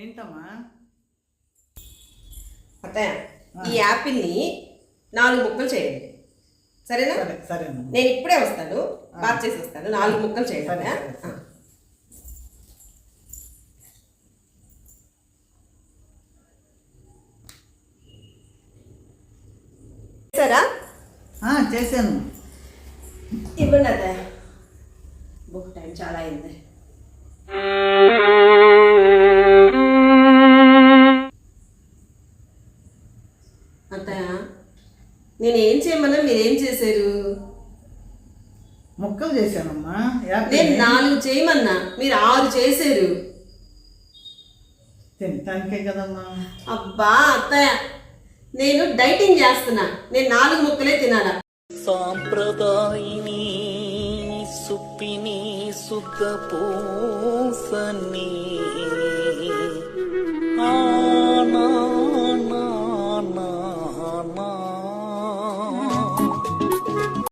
ఏంటమ్మా? అత్తయ్య, ఈ యాపిల్ని 4 ముక్కలు చేయండి, సరేనా? సరే. నేను ఇప్పుడే వస్తాను, బాత్ చేసి వస్తాను. 4 ముక్కలు చేయండి. సరా చేశాను. ఇవ్వండి అత్తయ్య, బుక్ టైం చాలా అయింది. అత్తయ్య, నేనేం చేయమన్నా మీరేం చేశారు? ముక్కలు చేశానమ్మా. నేను 4 చేయమన్నా మీరు 6 చేశారు. తినటానికే కదమ్మా. అబ్బా అత్తయ్య, నేను డైటింగ్ చేస్తున్నా, నేను 4 ముక్కలే తినాలా? సాంప్రదాయిని సుప్పిని సుఖపో